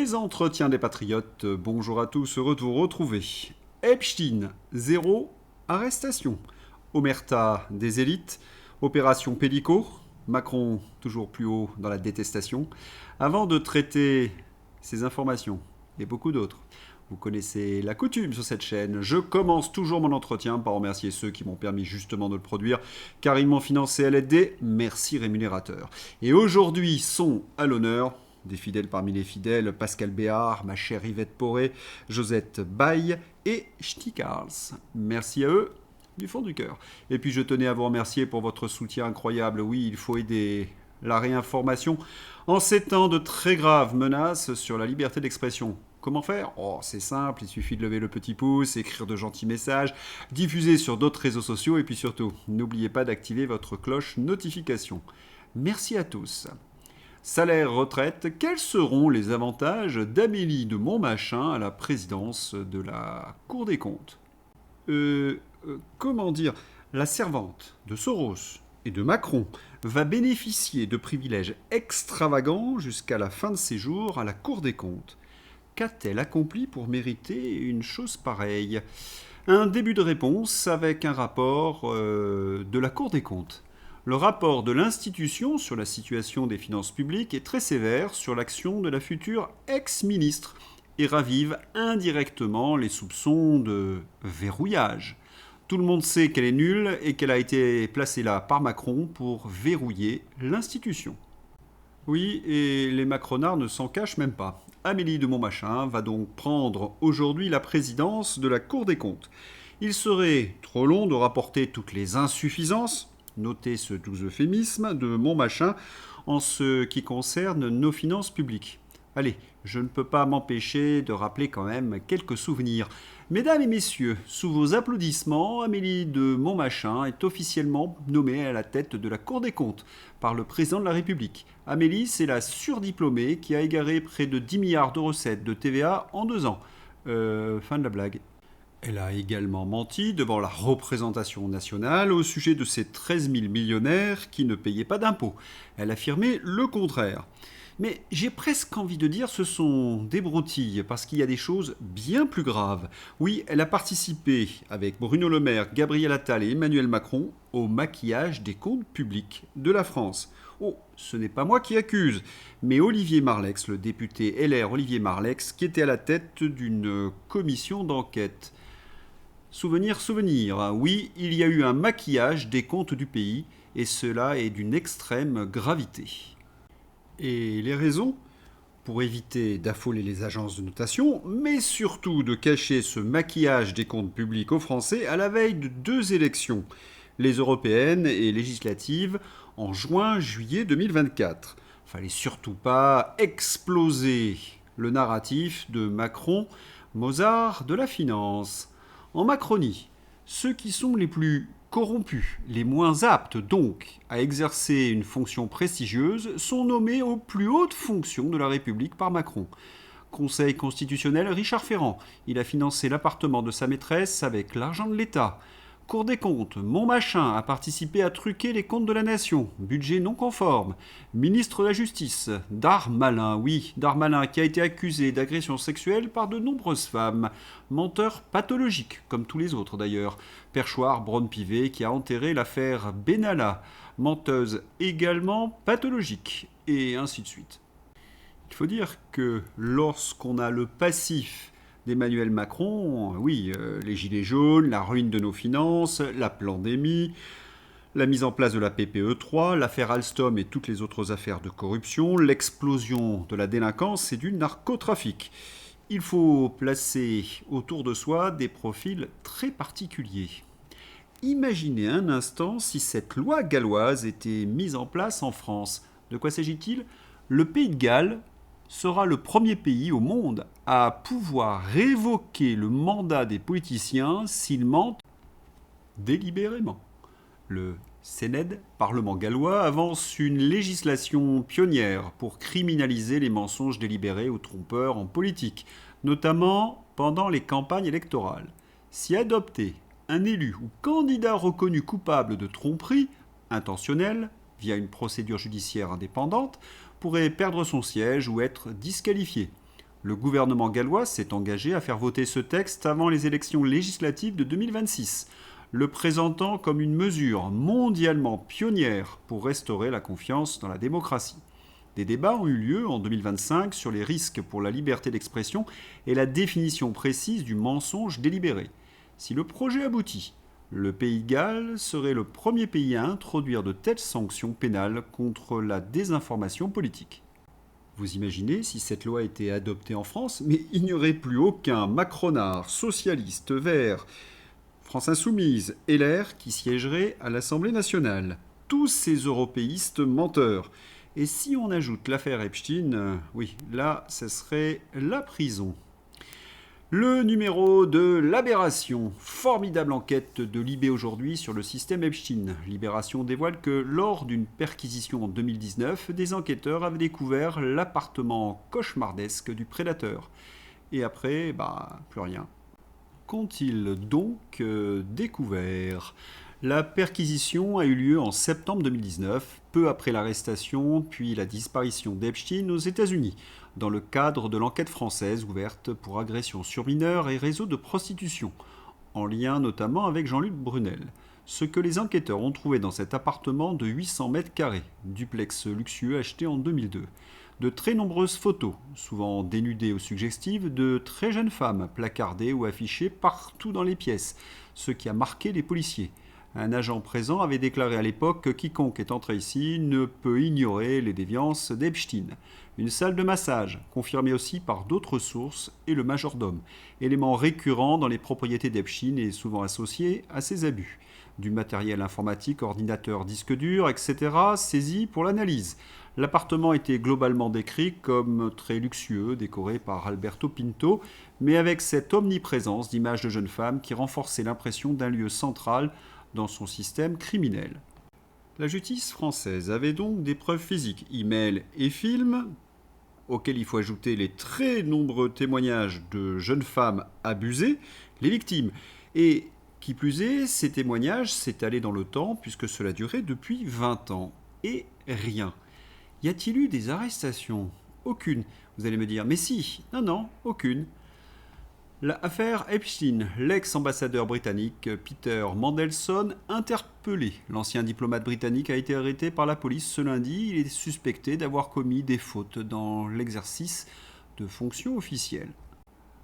Les entretiens des patriotes, bonjour à tous, heureux de vous retrouver. Epstein, 0, arrestation. Omerta, des élites. Opération Pélico, Macron toujours plus haut dans la détestation. Avant de traiter ces informations et beaucoup d'autres, vous connaissez la coutume sur cette chaîne. Je commence toujours mon entretien par remercier ceux qui m'ont permis justement de le produire, car ils m'ont financé à l'aide des merci rémunérateurs. Et aujourd'hui sont à l'honneur des fidèles parmi les fidèles, Pascal Béard, ma chère Yvette Poré, Josette Baye et Ch'ti Carls. Merci à eux du fond du cœur. Et puis je tenais à vous remercier pour votre soutien incroyable. Oui, il faut aider la réinformation en ces temps de très graves menaces sur la liberté d'expression. Comment faire ? Oh, c'est simple, il suffit de lever le petit pouce, écrire de gentils messages, diffuser sur d'autres réseaux sociaux et puis surtout, n'oubliez pas d'activer votre cloche notification. Merci à tous. Salaire, retraite, quels seront les avantages d'Amélie de Montmachin à la présidence de la Cour des comptes ? Comment dire ? La servante de Soros et de Macron va bénéficier de privilèges extravagants jusqu'à la fin de ses jours à la Cour des comptes. Qu'a-t-elle accompli pour mériter une chose pareille ? Un début de réponse avec un rapport de la Cour des comptes. Le rapport de l'institution sur la situation des finances publiques est très sévère sur l'action de la future ex-ministre et ravive indirectement les soupçons de verrouillage. Tout le monde sait qu'elle est nulle et qu'elle a été placée là par Macron pour verrouiller l'institution. Oui, et les macronards ne s'en cachent même pas. Amélie de Montmachin va donc prendre aujourd'hui la présidence de la Cour des comptes. Il serait trop long de rapporter toutes les insuffisances, notez ce doux euphémisme, de Montmachin en ce qui concerne nos finances publiques. Allez, je ne peux pas m'empêcher de rappeler quand même quelques souvenirs. Mesdames et messieurs, sous vos applaudissements, Amélie de Montmachin est officiellement nommée à la tête de la Cour des comptes par le président de la République. Amélie, c'est la surdiplômée qui a égaré près de 10 milliards de recettes de TVA en 2 ans. Fin de la blague. Elle a également menti devant la représentation nationale au sujet de ces 13 000 millionnaires qui ne payaient pas d'impôts. Elle affirmait le contraire. Mais j'ai presque envie de dire ce sont des broutilles, parce qu'il y a des choses bien plus graves. Oui, elle a participé, avec Bruno Le Maire, Gabriel Attal et Emmanuel Macron, au maquillage des comptes publics de la France. Oh, ce n'est pas moi qui accuse, mais Olivier Marleix, le député LR Olivier Marleix, qui était à la tête d'une commission d'enquête. Souvenir, oui, il y a eu un maquillage des comptes du pays, et cela est d'une extrême gravité. Et les raisons ? Pour éviter d'affoler les agences de notation, mais surtout de cacher ce maquillage des comptes publics aux Français à la veille de 2 élections, les européennes et législatives, en juin-juillet 2024. Fallait surtout pas exploser le narratif de Macron, Mozart de la finance. En Macronie, ceux qui sont les plus corrompus, les moins aptes donc à exercer une fonction prestigieuse, sont nommés aux plus hautes fonctions de la République par Macron. Conseil constitutionnel, Richard Ferrand. Il a financé l'appartement de sa maîtresse avec l'argent de l'État. Cour des comptes, Montmachin a participé à truquer les comptes de la nation. Budget non conforme. Ministre de la Justice, Darmanin, Darmanin qui a été accusé d'agression sexuelle par de nombreuses femmes. Menteur pathologique, comme tous les autres d'ailleurs. Perchoir Braun-Pivet qui a enterré l'affaire Benalla. Menteuse également pathologique. Et ainsi de suite. Il faut dire que lorsqu'on a le passif d'Emmanuel Macron, oui, les gilets jaunes, la ruine de nos finances, la pandémie, la mise en place de la PPE3, l'affaire Alstom et toutes les autres affaires de corruption, l'explosion de la délinquance et du narcotrafic. Il faut placer autour de soi des profils très particuliers. Imaginez un instant si cette loi galloise était mise en place en France. De quoi s'agit-il ? Le Pays de Galles sera le premier pays au monde à pouvoir révoquer le mandat des politiciens s'ils mentent délibérément. Le Sénède, Parlement gallois, avance une législation pionnière pour criminaliser les mensonges délibérés ou trompeurs en politique, notamment pendant les campagnes électorales. Si adopté, un élu ou candidat reconnu coupable de tromperie intentionnelle via une procédure judiciaire indépendante pourrait perdre son siège ou être disqualifié. Le gouvernement gallois s'est engagé à faire voter ce texte avant les élections législatives de 2026, le présentant comme une mesure mondialement pionnière pour restaurer la confiance dans la démocratie. Des débats ont eu lieu en 2025 sur les risques pour la liberté d'expression et la définition précise du mensonge délibéré. Si le projet aboutit, le Pays de Galles serait le premier pays à introduire de telles sanctions pénales contre la désinformation politique. Vous imaginez si cette loi était adoptée en France, mais il n'y aurait plus aucun macronard, socialiste, vert, France Insoumise, LR qui siégerait à l'Assemblée nationale. Tous ces européistes menteurs. Et si on ajoute l'affaire Epstein, oui, là, ce serait la prison. Le numéro de l'Aberration. Formidable enquête de Libé aujourd'hui sur le système Epstein. Libération dévoile que lors d'une perquisition en 2019, des enquêteurs avaient découvert l'appartement cauchemardesque du prédateur. Et après, plus rien. Qu'ont-ils donc découvert ? La perquisition a eu lieu en septembre 2019, peu après l'arrestation puis la disparition d'Epstein aux États-Unis, dans le cadre de l'enquête française ouverte pour agression sur mineurs et réseau de prostitution, en lien notamment avec Jean-Luc Brunel. Ce que les enquêteurs ont trouvé dans cet appartement de 800 mètres carrés, duplex luxueux acheté en 2002. De très nombreuses photos, souvent dénudées ou suggestives, de très jeunes femmes placardées ou affichées partout dans les pièces, ce qui a marqué les policiers. Un agent présent avait déclaré à l'époque que quiconque est entré ici ne peut ignorer les déviances d'Epstein. Une salle de massage, confirmée aussi par d'autres sources, et le majordome, élément récurrent dans les propriétés d'Epstein et souvent associé à ses abus. Du matériel informatique, ordinateur, disque dur, etc., saisi pour l'analyse. L'appartement était globalement décrit comme très luxueux, décoré par Alberto Pinto, mais avec cette omniprésence d'images de jeunes femmes qui renforçait l'impression d'un lieu central dans son système criminel. La justice française avait donc des preuves physiques, emails et films, auxquels il faut ajouter les très nombreux témoignages de jeunes femmes abusées, les victimes. Et qui plus est, ces témoignages s'étalaient dans le temps puisque cela durait depuis 20 ans. Et rien. Y a-t-il eu des arrestations ? Aucune. Vous allez me dire, mais si. Non, aucune. L'affaire Epstein, l'ex-ambassadeur britannique Peter Mandelson interpellé. L'ancien diplomate britannique a été arrêté par la police ce lundi. Il est suspecté d'avoir commis des fautes dans l'exercice de fonctions officielles.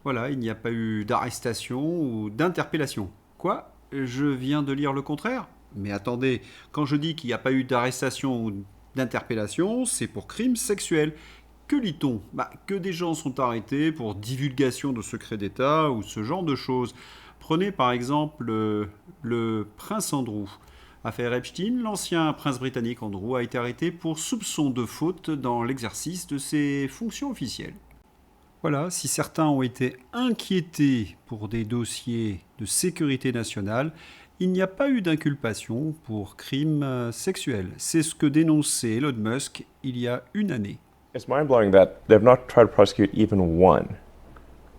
Voilà, il n'y a pas eu d'arrestation ou d'interpellation. Quoi ? Je viens de lire le contraire ? Mais attendez, quand je dis qu'il n'y a pas eu d'arrestation ou d'interpellation, c'est pour crime sexuel. Que lit-on ? Que des gens sont arrêtés pour divulgation de secrets d'État ou ce genre de choses. Prenez par exemple le prince Andrew. Affaire Epstein, l'ancien prince britannique Andrew a été arrêté pour soupçon de faute dans l'exercice de ses fonctions officielles. Voilà, si certains ont été inquiétés pour des dossiers de sécurité nationale, il n'y a pas eu d'inculpation pour crime sexuel. C'est ce que dénonçait Elon Musk il y a une année. It's mind-blowing that they've not tried to prosecute even one.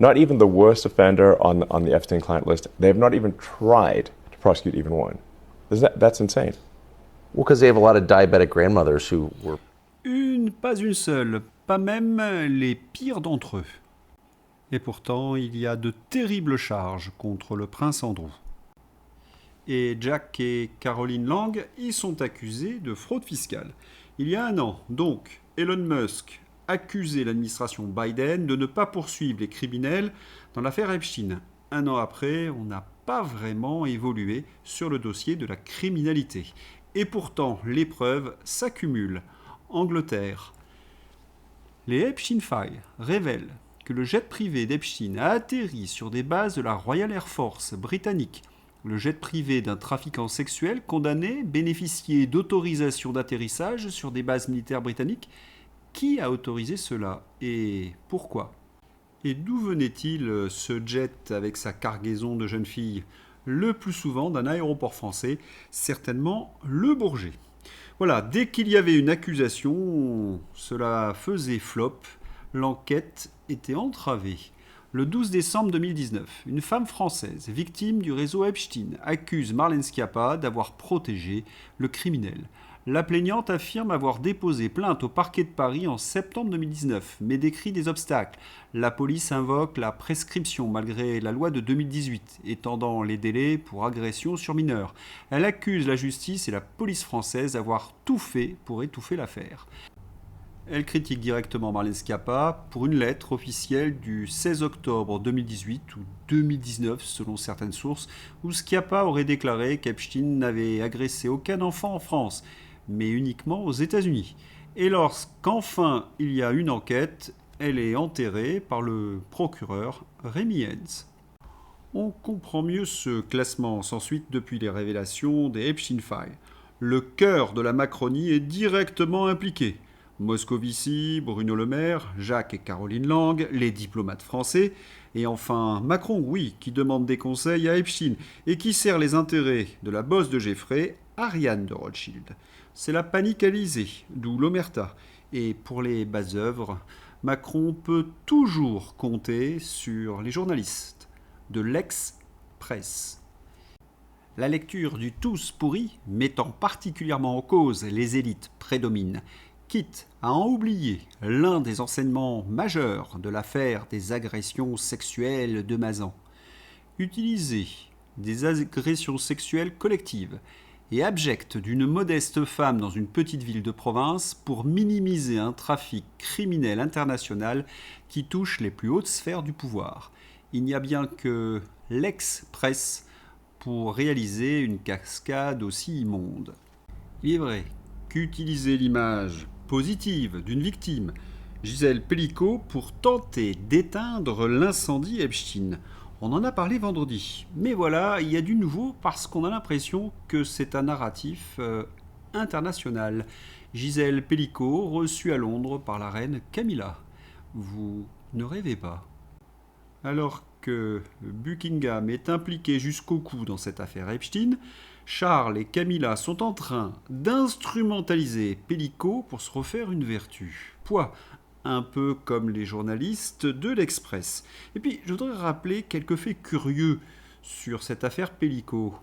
Not even the worst offender on the Epstein client list. They've not even tried to prosecute even one. That's insane. Well, because they have a lot of diabetic grandmothers who were... Pas une seule, pas même les pires d'entre eux. Et pourtant, il y a de terribles charges contre le prince Andrew. Et Jack et Caroline Lang y sont accusés de fraude fiscale. Il y a un an, donc, Elon Musk accusait l'administration Biden de ne pas poursuivre les criminels dans l'affaire Epstein. Un an après, on n'a pas vraiment évolué sur le dossier de la criminalité. Et pourtant, les preuves s'accumulent. Angleterre. Les Epstein Files révèlent que le jet privé d'Epstein a atterri sur des bases de la Royal Air Force britannique. Le jet privé d'un trafiquant sexuel condamné bénéficiait d'autorisation d'atterrissage sur des bases militaires britanniques. Qui a autorisé cela et pourquoi ? Et d'où venait-il ce jet avec sa cargaison de jeunes filles ? Le plus souvent d'un aéroport français, certainement le Bourget. Voilà, dès qu'il y avait une accusation, cela faisait flop, l'enquête était entravée. Le 12 décembre 2019, une femme française, victime du réseau Epstein, accuse Marlène Schiappa d'avoir protégé le criminel. La plaignante affirme avoir déposé plainte au parquet de Paris en septembre 2019, mais décrit des obstacles. La police invoque la prescription malgré la loi de 2018, étendant les délais pour agression sur mineurs. Elle accuse la justice et la police française d'avoir tout fait pour étouffer l'affaire. Elle critique directement Marlène Schiappa pour une lettre officielle du 16 octobre 2018 ou 2019 selon certaines sources, où Schiappa aurait déclaré qu'Epstein n'avait agressé aucun enfant en France, mais uniquement aux États-Unis. Et lorsqu'enfin il y a une enquête, elle est enterrée par le procureur Rémi Hens. On comprend mieux ce classement sans suite depuis les révélations des Epstein Files. Le cœur de la Macronie est directement impliqué. Moscovici, Bruno Le Maire, Jacques et Caroline Lang, les diplomates français, et enfin Macron, oui, qui demande des conseils à Epstein et qui sert les intérêts de la bosse de Jeffrey, Ariane de Rothschild. C'est la panique à l'Élysée, d'où l'omerta. Et pour les basses œuvres, Macron peut toujours compter sur les journalistes de l'ex-presse. La lecture du Tous pourris, mettant particulièrement en cause les élites, prédomine, quitte à en oublier l'un des enseignements majeurs de l'affaire des agressions sexuelles de Mazan. Utiliser des agressions sexuelles collectives et abjectes d'une modeste femme dans une petite ville de province pour minimiser un trafic criminel international qui touche les plus hautes sphères du pouvoir. Il n'y a bien que l'ex-presse pour réaliser une cascade aussi immonde. Il est vrai qu'utiliser l'image positive d'une victime, Gisèle Pellicot, pour tenter d'éteindre l'incendie Epstein. On en a parlé vendredi. Mais voilà, il y a du nouveau parce qu'on a l'impression que c'est un narratif international. Gisèle Pellicot, reçue à Londres par la reine Camilla. Vous ne rêvez pas. Alors que Buckingham est impliqué jusqu'au cou dans cette affaire Epstein, Charles et Camilla sont en train d'instrumentaliser Pellicot pour se refaire une vertu. Un peu comme les journalistes de l'Express. Et puis, je voudrais rappeler quelques faits curieux sur cette affaire Pellicot.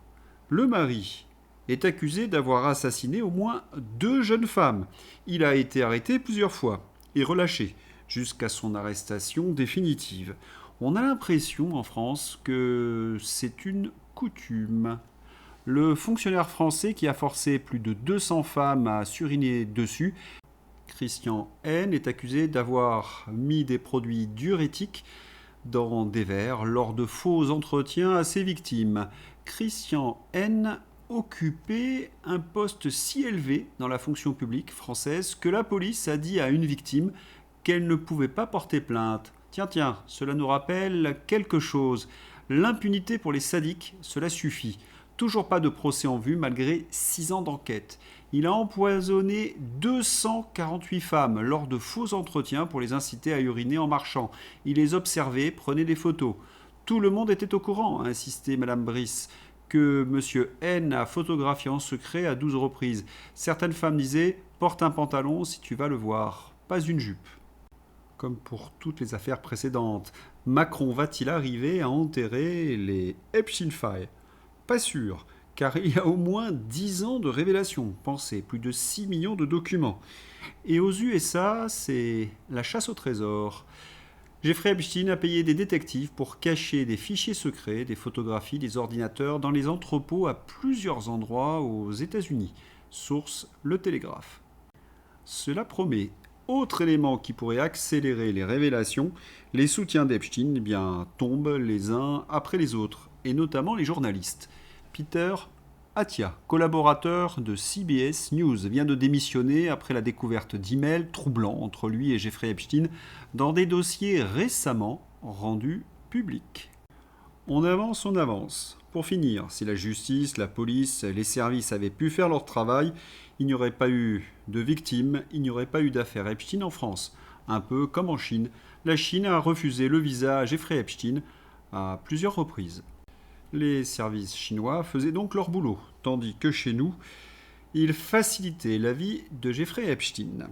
Le mari est accusé d'avoir assassiné au moins 2 jeunes femmes. Il a été arrêté plusieurs fois et relâché jusqu'à son arrestation définitive. On a l'impression en France que c'est une coutume. Le fonctionnaire français qui a forcé plus de 200 femmes à suriner dessus, Christian N, est accusé d'avoir mis des produits diurétiques dans des verres lors de faux entretiens à ses victimes. Christian N occupait un poste si élevé dans la fonction publique française que la police a dit à une victime qu'elle ne pouvait pas porter plainte. Tiens, cela nous rappelle quelque chose. L'impunité pour les sadiques, cela suffit. Toujours pas de procès en vue malgré 6 ans d'enquête. Il a empoisonné 248 femmes lors de faux entretiens pour les inciter à uriner en marchant. Il les observait, prenait des photos. Tout le monde était au courant, a insisté Madame Brice, que M. N a photographié en secret à 12 reprises. Certaines femmes disaient « porte un pantalon si tu vas le voir, pas une jupe ». Comme pour toutes les affaires précédentes, Macron va-t-il arriver à enterrer les Epstein Files ? Pas sûr, car il y a au moins 10 ans de révélations. Pensez, plus de 6 millions de documents. Et aux USA, c'est la chasse au trésor. Jeffrey Epstein a payé des détectives pour cacher des fichiers secrets, des photographies, des ordinateurs dans les entrepôts à plusieurs endroits aux États-Unis. Source Le Télégraphe. Cela promet. Autre élément qui pourrait accélérer les révélations, les soutiens d'Epstein tombent les uns après les autres, et notamment les journalistes. Peter Attia, collaborateur de CBS News, vient de démissionner après la découverte d'emails troublants entre lui et Jeffrey Epstein dans des dossiers récemment rendus publics. On avance. Pour finir, si la justice, la police, les services avaient pu faire leur travail, il n'y aurait pas eu de victimes, il n'y aurait pas eu d'affaire Epstein en France. Un peu comme en Chine. La Chine a refusé le visa à Jeffrey Epstein à plusieurs reprises. Les services chinois faisaient donc leur boulot, tandis que chez nous, ils facilitaient la vie de Jeffrey Epstein.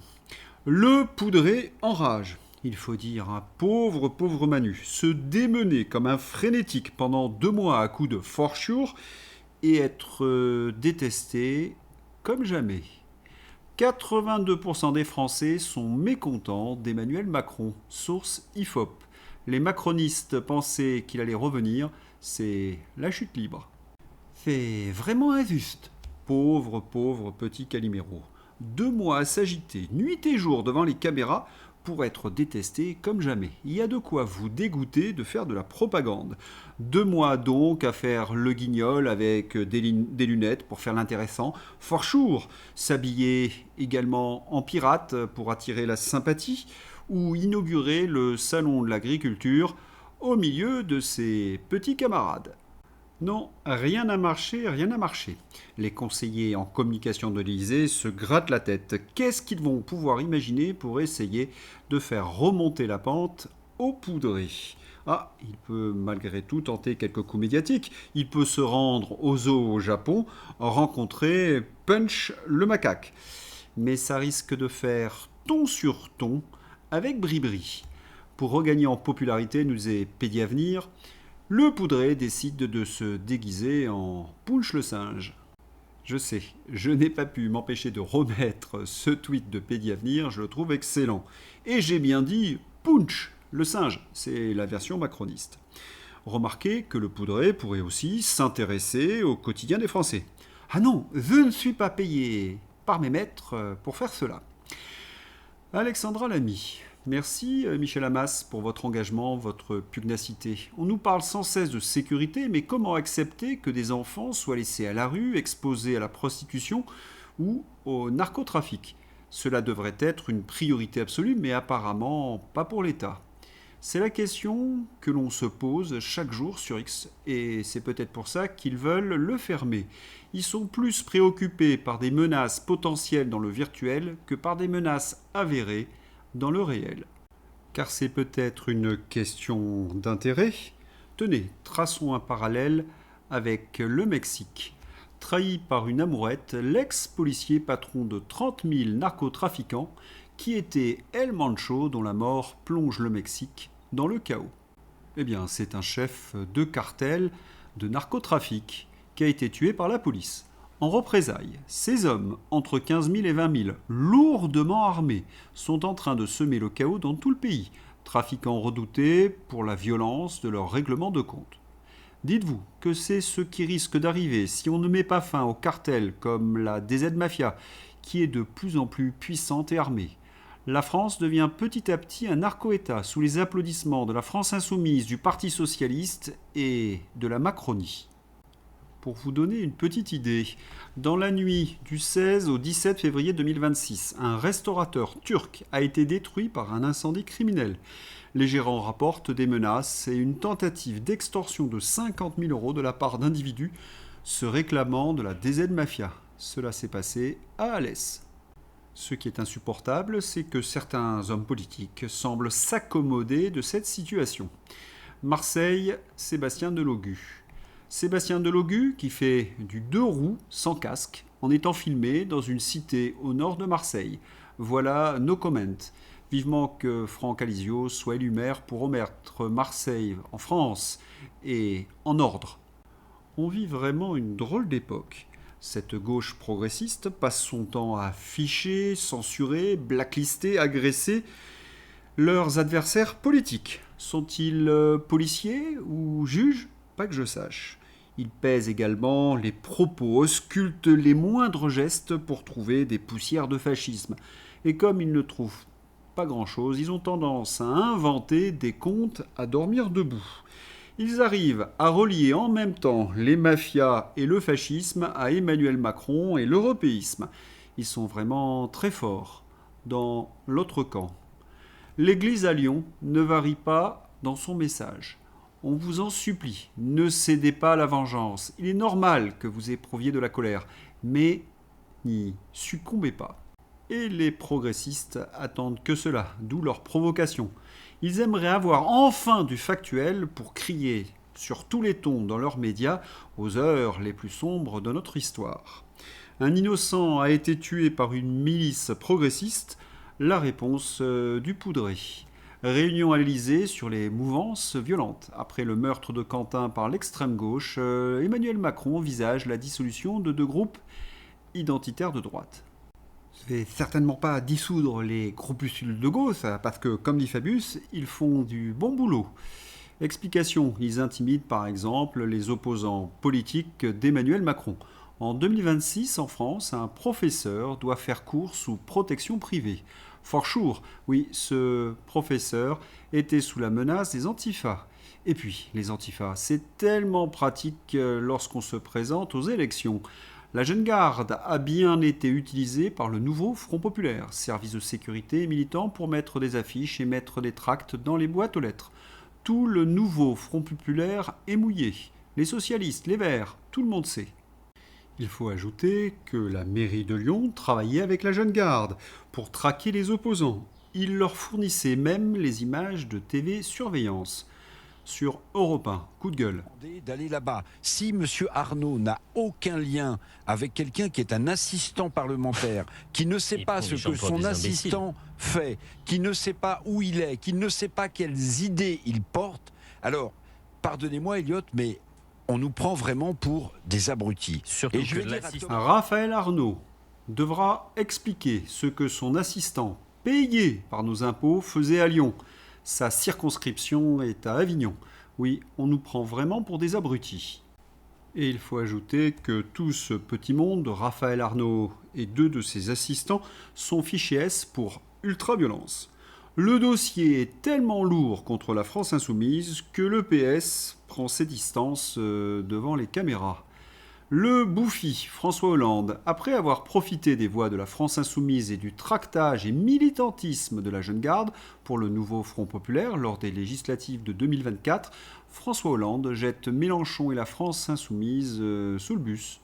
Le poudré enrage. Il faut dire un pauvre Manu, se démener comme un frénétique pendant 2 mois à coups de for sure et être détesté comme jamais. 82% des Français sont mécontents d'Emmanuel Macron. Source IFOP. Les macronistes pensaient qu'il allait revenir. C'est la chute libre. C'est vraiment injuste. Pauvre petit Calimero. 2 mois à s'agiter nuit et jour devant les caméras pour être détesté comme jamais. Il y a de quoi vous dégoûter de faire de la propagande. 2 mois donc à faire le guignol avec des lunettes pour faire l'intéressant. For sure, s'habiller également en pirate pour attirer la sympathie ou inaugurer le salon de l'agriculture au milieu de ses petits camarades. Non, rien n'a marché, rien n'a marché. Les conseillers en communication de l'Élysée se grattent la tête. Qu'est-ce qu'ils vont pouvoir imaginer pour essayer de faire remonter la pente au poudré ? Ah, il peut malgré tout tenter quelques coups médiatiques. Il peut se rendre au zoo au Japon, rencontrer Punch le macaque. Mais ça risque de faire ton sur ton avec Bribri. Pour regagner en popularité, nous disait Pédiavenir, le poudré décide de se déguiser en Punch le singe. Je sais, je n'ai pas pu m'empêcher de remettre ce tweet de Pédiavenir, je le trouve excellent. Et j'ai bien dit Punch le singe, c'est la version macroniste. Remarquez que le poudré pourrait aussi s'intéresser au quotidien des Français. Ah non, je ne suis pas payé par mes maîtres pour faire cela. Alexandra Lamy. Merci Michel Hamas pour votre engagement, votre pugnacité. On nous parle sans cesse de sécurité, mais comment accepter que des enfants soient laissés à la rue, exposés à la prostitution ou au narcotrafic ? Cela devrait être une priorité absolue, mais apparemment pas pour l'État. C'est la question que l'on se pose chaque jour sur X, et c'est peut-être pour ça qu'ils veulent le fermer. Ils sont plus préoccupés par des menaces potentielles dans le virtuel que par des menaces avérées dans le réel. Car c'est peut-être une question d'intérêt. Tenez, traçons un parallèle avec le Mexique. Trahi par une amourette, l'ex-policier patron de 30 000 narcotrafiquants qui était El Mancho dont la mort plonge le Mexique dans le chaos. Eh bien, c'est un chef de cartel de narcotrafic qui a été tué par la police. En représailles, ces hommes, entre 15 000 et 20 000, lourdement armés, sont en train de semer le chaos dans tout le pays, trafiquants redoutés pour la violence de leur règlement de compte. Dites-vous que c'est ce qui risque d'arriver si on ne met pas fin aux cartels comme la DZ Mafia, qui est de plus en plus puissante et armée. La France devient petit à petit un narco-État sous les applaudissements de la France insoumise, du Parti socialiste et de la Macronie. Pour vous donner une petite idée, dans la nuit du 16 au 17 février 2026, un restaurateur turc a été détruit par un incendie criminel. Les gérants rapportent des menaces et une tentative d'extorsion de 50 000 € de la part d'individus se réclamant de la DZ Mafia. Cela s'est passé à Alès. Ce qui est insupportable, c'est que certains hommes politiques semblent s'accommoder de cette situation. Marseille, Sébastien Delogu. Sébastien Delogu qui fait du 2 roues sans casque en étant filmé dans une cité au nord de Marseille. Voilà no comment. Vivement que Franck Alizio soit élu maire pour remettre Marseille en France et en ordre. On vit vraiment une drôle d'époque. Cette gauche progressiste passe son temps à ficher, censurer, blacklister, agresser leurs adversaires politiques. Sont-ils policiers ou juges ? Pas que je sache. Ils pèsent également les propos, auscultent les moindres gestes pour trouver des poussières de fascisme. Et comme ils ne trouvent pas grand-chose, ils ont tendance à inventer des contes à dormir debout. Ils arrivent à relier en même temps les mafias et le fascisme à Emmanuel Macron et l'européisme. Ils sont vraiment très forts dans l'autre camp. L'Église à Lyon ne varie pas dans son message. On vous en supplie, ne cédez pas à la vengeance. Il est normal que vous éprouviez de la colère, mais n'y succombez pas. Et les progressistes attendent que cela, d'où leur provocation. Ils aimeraient avoir enfin du factuel pour crier sur tous les tons dans leurs médias aux heures les plus sombres de notre histoire. Un innocent a été tué par une milice progressiste, la réponse du poudré. Réunion à l'Élysée sur les mouvances violentes. Après le meurtre de Quentin par l'extrême gauche, Emmanuel Macron envisage la dissolution de 2 groupes identitaires de droite. Je vais certainement pas dissoudre les groupuscules de gauche, parce que, comme dit Fabius, ils font du bon boulot. Explication, ils intimident par exemple les opposants politiques d'Emmanuel Macron. En 2026, en France, un professeur doit faire cours sous protection privée. For sure, oui, ce professeur était sous la menace des antifas. Et puis, les antifas, c'est tellement pratique lorsqu'on se présente aux élections. La jeune garde a bien été utilisée par le nouveau Front populaire, service de sécurité et militant pour mettre des affiches et mettre des tracts dans les boîtes aux lettres. Tout le nouveau Front populaire est mouillé. Les socialistes, les Verts, tout le monde sait. Il faut ajouter que la mairie de Lyon travaillait avec la jeune garde pour traquer les opposants. Il leur fournissait même les images de TV surveillance. Sur Europe 1, coup de gueule. D'aller là-bas. Si M. Arnaud n'a aucun lien avec quelqu'un qui est un assistant parlementaire, qui ne sait pas ce que son assistant fait, qui ne sait pas où il est, qui ne sait pas quelles idées il porte, alors, pardonnez-moi Elliot, mais on nous prend vraiment pour des abrutis. Surtout Et je vais que dire l'assistant... Raphaël Arnaud devra expliquer ce que son assistant, payé par nos impôts, faisait à Lyon. Sa circonscription est à Avignon. Oui, on nous prend vraiment pour des abrutis. Et il faut ajouter que tout ce petit monde, Raphaël Arnaud et 2 de ses assistants, sont fichés S pour ultra-violence. Le dossier est tellement lourd contre la France insoumise que le PS prend ses distances devant les caméras. Le bouffi François Hollande, après avoir profité des voix de la France insoumise et du tractage et militantisme de la jeune garde pour le nouveau Front populaire lors des législatives de 2024, François Hollande jette Mélenchon et la France insoumise sous le bus.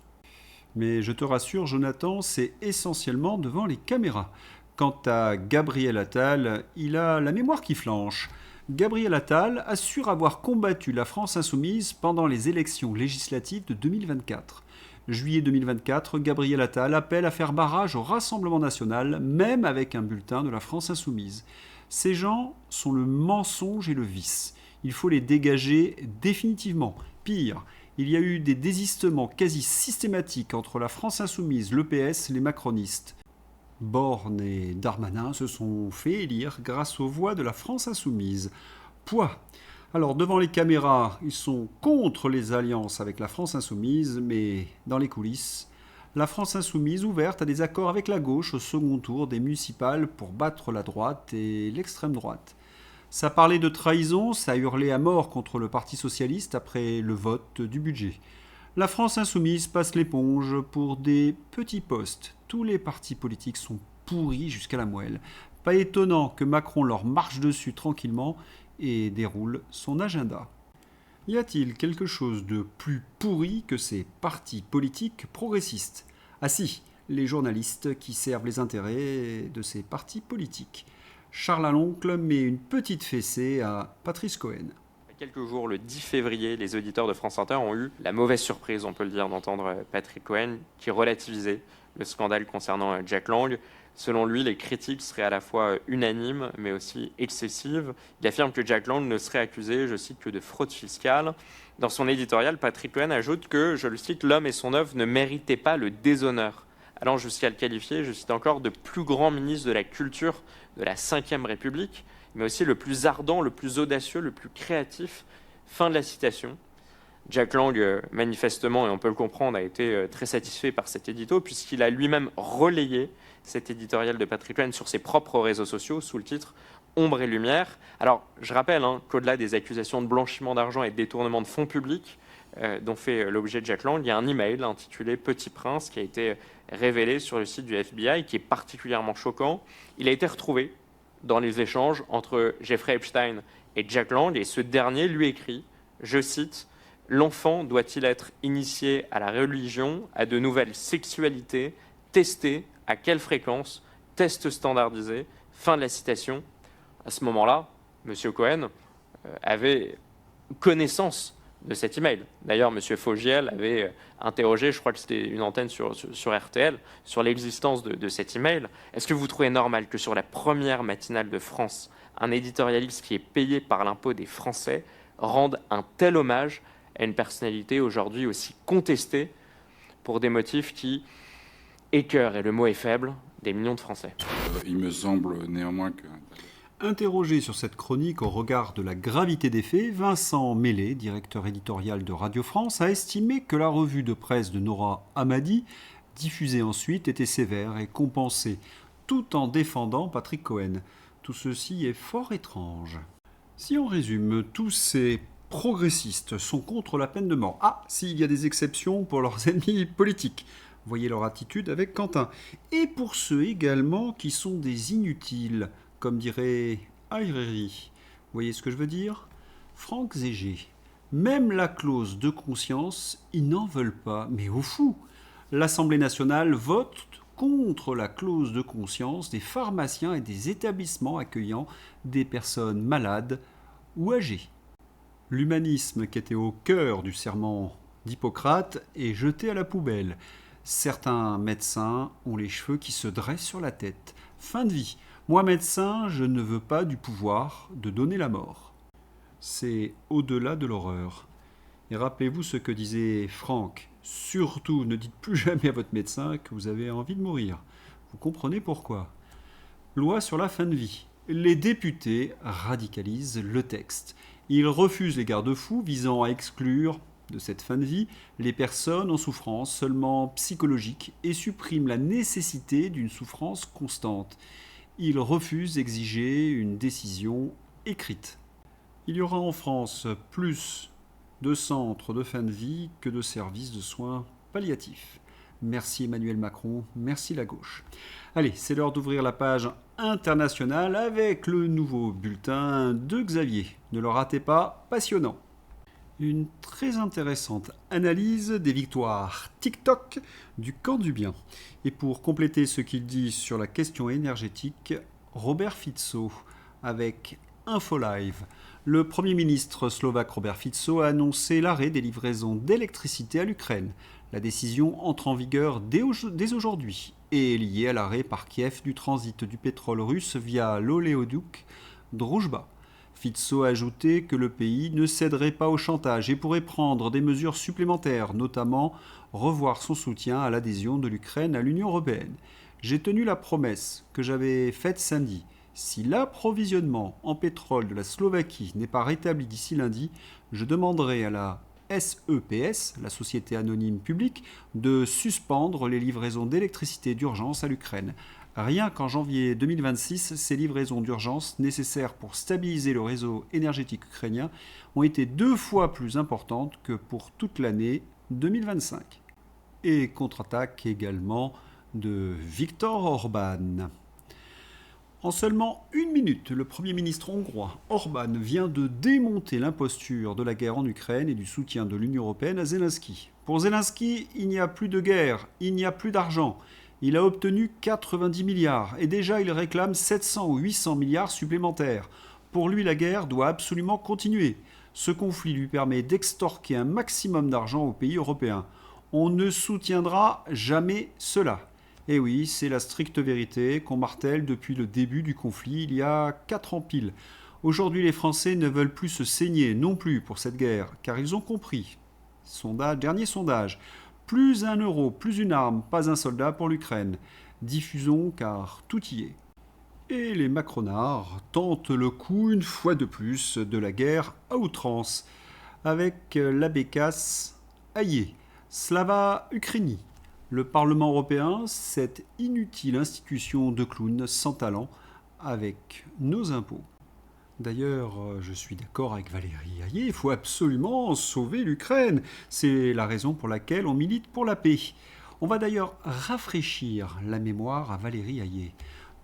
Mais je te rassure, Jonathan, c'est essentiellement devant les caméras. Quant à Gabriel Attal, il a la mémoire qui flanche. Gabriel Attal assure avoir combattu la France insoumise pendant les élections législatives de 2024. Juillet 2024, Gabriel Attal appelle à faire barrage au Rassemblement national, même avec un bulletin de la France insoumise. Ces gens sont le mensonge et le vice. Il faut les dégager définitivement. Pire, il y a eu des désistements quasi systématiques entre la France insoumise, le PS et les macronistes. Borne et Darmanin se sont fait élire grâce aux voix de la France insoumise. Poids. Alors devant les caméras, ils sont contre les alliances avec la France insoumise, mais dans les coulisses, la France insoumise ouverte à des accords avec la gauche au second tour des municipales pour battre la droite et l'extrême droite. Ça parlait de trahison, ça hurlait à mort contre le Parti socialiste après le vote du budget. La France insoumise passe l'éponge pour des petits postes. Tous les partis politiques sont pourris jusqu'à la moelle. Pas étonnant que Macron leur marche dessus tranquillement et déroule son agenda. Y a-t-il quelque chose de plus pourri que ces partis politiques progressistes? Ah si, les journalistes qui servent les intérêts de ces partis politiques. Charles Aloncle met une petite fessée à Patrice Cohen. Il y a quelques jours, le 10 février, les auditeurs de France Inter ont eu la mauvaise surprise, on peut le dire, d'entendre Patrick Cohen qui relativisait le scandale concernant Jack Lang. Selon lui, les critiques seraient à la fois unanimes, mais aussi excessives. Il affirme que Jack Lang ne serait accusé, je cite, que de fraude fiscale. Dans son éditorial, Patrick Cohen ajoute que, je le cite, l'homme et son œuvre ne méritaient pas le déshonneur, allant jusqu'à le qualifier, je cite encore, de plus grand ministre de la culture de la Ve République, mais aussi le plus ardent, le plus audacieux, le plus créatif. Fin de la citation. Jack Lang, manifestement, et on peut le comprendre, a été très satisfait par cet édito, puisqu'il a lui-même relayé cet éditorial de Patrick Cohen sur ses propres réseaux sociaux, sous le titre « Ombre et lumière ». Alors, je rappelle qu'au-delà des accusations de blanchiment d'argent et de détournement de fonds publics dont fait l'objet Jack Lang, il y a un email intitulé « Petit Prince » qui a été révélé sur le site du FBI, qui est particulièrement choquant. Il a été retrouvé dans les échanges entre Jeffrey Epstein et Jack Lang, et ce dernier lui écrit, je cite, « L'enfant doit-il être initié à la religion, à de nouvelles sexualités, testé, à quelle fréquence, test standardisé ?» Fin de la citation. À ce moment-là, M. Cohen avait connaissance de cet email. D'ailleurs, M. Fogiel avait interrogé, je crois que c'était une antenne sur RTL, sur l'existence de cet email. Est-ce que vous trouvez normal que sur la première matinale de France, un éditorialiste qui est payé par l'impôt des Français rende un tel hommage à une personnalité aujourd'hui aussi contestée pour des motifs qui écœurent, et le mot est faible, des millions de Français. Il me semble néanmoins que... Interrogé sur cette chronique au regard de la gravité des faits, Vincent Mélé, directeur éditorial de Radio France, a estimé que la revue de presse de Nora Hamadi, diffusée ensuite, était sévère et compensée, tout en défendant Patrick Cohen. Tout ceci est fort étrange. Si on résume, tous ces progressistes sont contre la peine de mort. Ah, s'il y a des exceptions pour leurs ennemis politiques. Voyez leur attitude avec Quentin. Et pour ceux également qui sont des inutiles, comme dirait Ayrery. Vous voyez ce que je veux dire? Franck Zégé. Même la clause de conscience, ils n'en veulent pas. Mais au fou, l'Assemblée nationale vote contre la clause de conscience des pharmaciens et des établissements accueillant des personnes malades ou âgées. L'humanisme qui était au cœur du serment d'Hippocrate est jeté à la poubelle. Certains médecins ont les cheveux qui se dressent sur la tête. Fin de vie. Moi, médecin, je ne veux pas du pouvoir de donner la mort. C'est au-delà de l'horreur. Et rappelez-vous ce que disait Franck. Surtout, ne dites plus jamais à votre médecin que vous avez envie de mourir. Vous comprenez pourquoi. Loi sur la fin de vie. Les députés radicalisent le texte. Ils refusent les garde-fous visant à exclure de cette fin de vie les personnes en souffrance seulement psychologique et suppriment la nécessité d'une souffrance constante. Ils refusent d'exiger une décision écrite. Il y aura en France plus de centres de fin de vie que de services de soins palliatifs. Merci Emmanuel Macron, merci la gauche. Allez, c'est l'heure d'ouvrir la page internationale avec le nouveau bulletin de Xavier. Ne le ratez pas, passionnant. Une très intéressante analyse des victoires TikTok du camp du bien. Et pour compléter ce qu'il dit sur la question énergétique, Robert Fico avec InfoLive. Le Premier ministre slovaque Robert Fico a annoncé l'arrêt des livraisons d'électricité à l'Ukraine. La décision entre en vigueur dès aujourd'hui et est liée à l'arrêt par Kiev du transit du pétrole russe via l'oléoduc Druzhba. Fico a ajouté que le pays ne céderait pas au chantage et pourrait prendre des mesures supplémentaires, notamment revoir son soutien à l'adhésion de l'Ukraine à l'Union européenne. J'ai tenu la promesse que j'avais faite samedi. Si l'approvisionnement en pétrole de la Slovaquie n'est pas rétabli d'ici lundi, je demanderai à la SEPS, la Société Anonyme Publique, de suspendre les livraisons d'électricité d'urgence à l'Ukraine. Rien qu'en janvier 2026, ces livraisons d'urgence nécessaires pour stabiliser le réseau énergétique ukrainien ont été 2 fois plus importantes que pour toute l'année 2025. Et contre-attaque également de Viktor Orban. En seulement 1 minute, le Premier ministre hongrois Orban vient de démonter l'imposture de la guerre en Ukraine et du soutien de l'Union européenne à Zelensky. Pour Zelensky, il n'y a plus de guerre, il n'y a plus d'argent. Il a obtenu 90 milliards et déjà il réclame 700 ou 800 milliards supplémentaires. Pour lui, la guerre doit absolument continuer. Ce conflit lui permet d'extorquer un maximum d'argent aux pays européens. On ne soutiendra jamais cela. Et oui, c'est la stricte vérité qu'on martèle depuis le début du conflit, il y a 4 ans pile. Aujourd'hui, les Français ne veulent plus se saigner non plus pour cette guerre, car ils ont compris. Dernier sondage. Plus 1 euro, plus une arme, pas un soldat pour l'Ukraine. Diffusons car tout y est. Et les macronards tentent le coup une fois de plus de la guerre à outrance, avec la bécasse Aïe, Slava Ukraini. Le Parlement européen, cette inutile institution de clowns sans talent, avec nos impôts. D'ailleurs, je suis d'accord avec Valérie Ayé, il faut absolument sauver l'Ukraine. C'est la raison pour laquelle on milite pour la paix. On va d'ailleurs rafraîchir la mémoire à Valérie Ayé.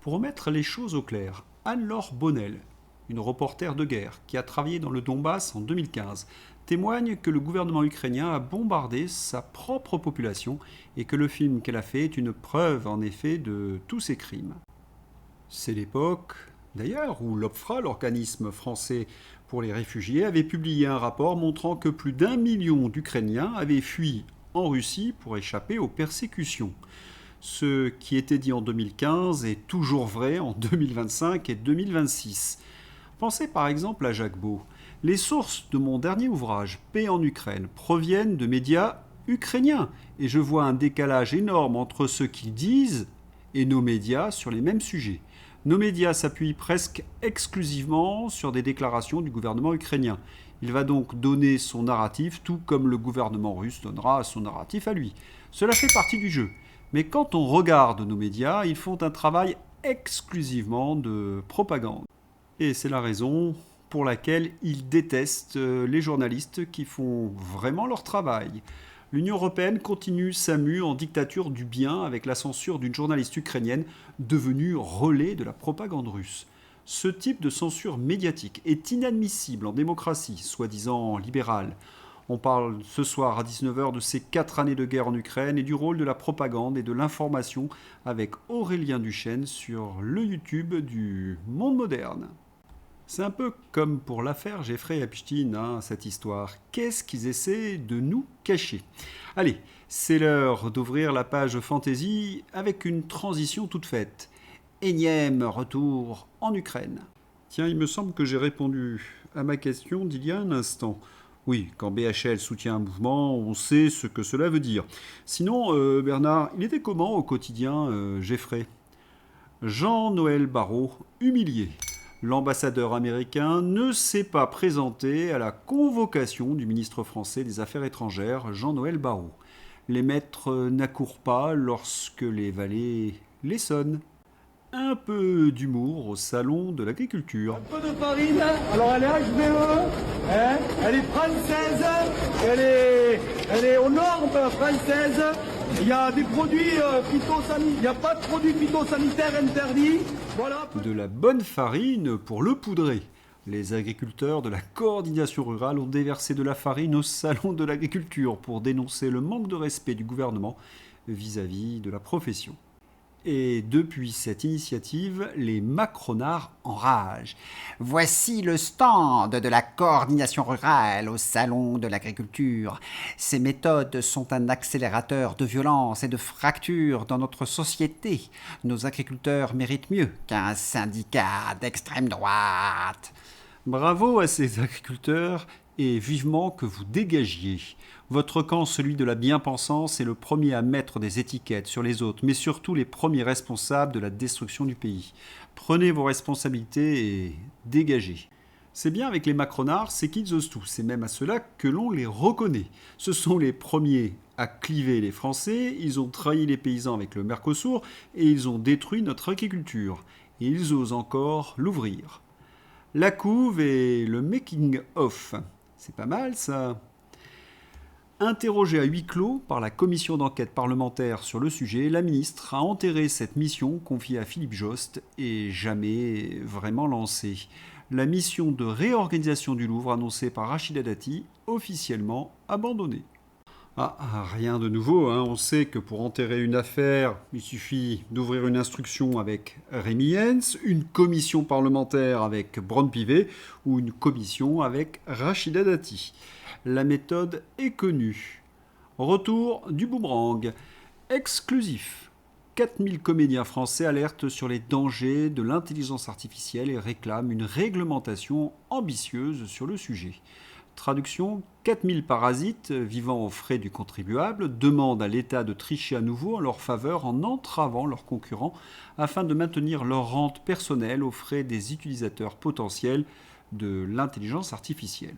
Pour remettre les choses au clair, Anne-Laure Bonnel, une reporter de guerre qui a travaillé dans le Donbass en 2015, témoigne que le gouvernement ukrainien a bombardé sa propre population et que le film qu'elle a fait est une preuve en effet de tous ces crimes. C'est l'époque, d'ailleurs, où l'OPFRA, l'organisme français pour les réfugiés, avait publié un rapport montrant que plus d'1 million d'Ukrainiens avaient fui en Russie pour échapper aux persécutions. Ce qui était dit en 2015 est toujours vrai en 2025 et 2026. Pensez par exemple à Jacques Beau. Les sources de mon dernier ouvrage, Paix en Ukraine, proviennent de médias ukrainiens. Et je vois un décalage énorme entre ce qu'ils disent et nos médias sur les mêmes sujets. Nos médias s'appuient presque exclusivement sur des déclarations du gouvernement ukrainien. Il va donc donner son narratif, tout comme le gouvernement russe donnera son narratif à lui. Cela fait partie du jeu. Mais quand on regarde nos médias, ils font un travail exclusivement de propagande. Et c'est la raison pour laquelle ils détestent les journalistes qui font vraiment leur travail. L'Union européenne continue sa mue en dictature du bien avec la censure d'une journaliste ukrainienne devenue relais de la propagande russe. Ce type de censure médiatique est inadmissible en démocratie, soi-disant libérale. On parle ce soir à 19h de ces 4 années de guerre en Ukraine et du rôle de la propagande et de l'information avec Aurélien Duchesne sur le YouTube du Monde Moderne. C'est un peu comme pour l'affaire Jeffrey Epstein, cette histoire. Qu'est-ce qu'ils essaient de nous cacher? Allez, c'est l'heure d'ouvrir la page fantasy avec une transition toute faite. Énième retour en Ukraine. Tiens, il me semble que j'ai répondu à ma question d'il y a un instant. Oui, quand BHL soutient un mouvement, on sait ce que cela veut dire. Sinon, Bernard, il était comment au quotidien, Jeffrey? Jean-Noël Barrot, humilié. L'ambassadeur américain ne s'est pas présenté à la convocation du ministre français des Affaires étrangères, Jean-Noël Barrot. Les maîtres n'accourent pas lorsque les valets les sonnent. Un peu d'humour au salon de l'agriculture. Un peu de farine, alors elle est HVE, elle est française, elle est aux normes françaises. Il y a des produits phytosanitaires, il n'y a pas de produits phytosanitaires interdits. Voilà. De la bonne farine pour le poudrer. Les agriculteurs de la coordination rurale ont déversé de la farine au salon de l'agriculture pour dénoncer le manque de respect du gouvernement vis-à-vis de la profession. Et depuis cette initiative, les macronards enragent. Voici le stand de la coordination rurale au salon de l'agriculture. Ces méthodes sont un accélérateur de violence et de fractures dans notre société. Nos agriculteurs méritent mieux qu'un syndicat d'extrême droite. Bravo à ces agriculteurs et vivement que vous dégagiez. Votre camp, celui de la bien-pensance, est le premier à mettre des étiquettes sur les autres, mais surtout les premiers responsables de la destruction du pays. Prenez vos responsabilités et dégagez. C'est bien avec les macronards, c'est qu'ils osent tout. C'est même à cela que l'on les reconnaît. Ce sont les premiers à cliver les Français, ils ont trahi les paysans avec le Mercosur et ils ont détruit notre agriculture. Et ils osent encore l'ouvrir. La couve et le making-of. C'est pas mal ça. Interrogée à huis clos par la commission d'enquête parlementaire sur le sujet, la ministre a enterré cette mission confiée à Philippe Jost et jamais vraiment lancée. La mission de réorganisation du Louvre annoncée par Rachida Dati, officiellement abandonnée. Rien de nouveau, on sait que pour enterrer une affaire, il suffit d'ouvrir une instruction avec Rémi Hens, une commission parlementaire avec Braun-Pivet ou une commission avec Rachida Dati. La méthode est connue. Retour du boomerang. Exclusif. 4000 comédiens français alertent sur les dangers de l'intelligence artificielle et réclament une réglementation ambitieuse sur le sujet. Traduction, 4000 parasites vivant aux frais du contribuable demandent à l'État de tricher à nouveau en leur faveur en entravant leurs concurrents afin de maintenir leur rente personnelle aux frais des utilisateurs potentiels de l'intelligence artificielle.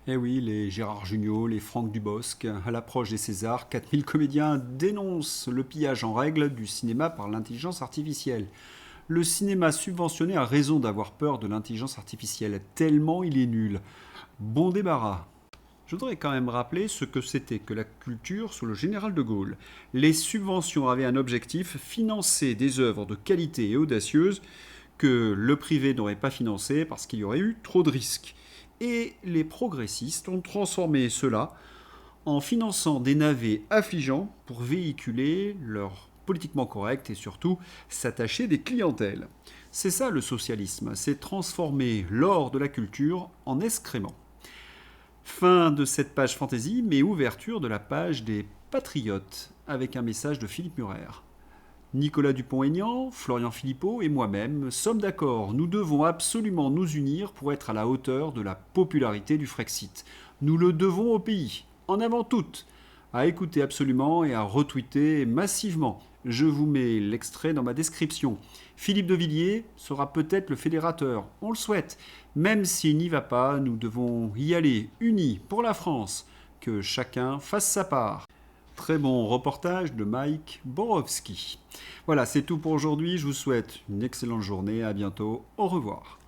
Eh oui, les Gérard Jugnot, les Franck Dubosc, à l'approche des Césars, 4000 comédiens dénoncent le pillage en règle du cinéma par l'intelligence artificielle. Le cinéma subventionné a raison d'avoir peur de l'intelligence artificielle, tellement il est nul. Bon débarras. Je voudrais quand même rappeler ce que c'était que la culture sous le général de Gaulle. Les subventions avaient un objectif, financer des œuvres de qualité et audacieuses que le privé n'aurait pas financées parce qu'il y aurait eu trop de risques. Et les progressistes ont transformé cela en finançant des navets affligeants pour véhiculer leur politiquement correct et surtout s'attacher des clientèles. C'est ça le socialisme, c'est transformer l'or de la culture en excrément. Fin de cette page fantasy, mais ouverture de la page des patriotes, avec un message de Philippe Murer. Nicolas Dupont-Aignan, Florian Philippot et moi-même sommes d'accord, nous devons absolument nous unir pour être à la hauteur de la popularité du Frexit. Nous le devons au pays, en avant toutes, à écouter absolument et à retweeter massivement. Je vous mets l'extrait dans ma description. Philippe de Villiers sera peut-être le fédérateur, on le souhaite. Même s'il n'y va pas, nous devons y aller, unis pour la France, que chacun fasse sa part. Très bon reportage de Mike Borowski. Voilà, c'est tout pour aujourd'hui. Je vous souhaite une excellente journée. À bientôt. Au revoir.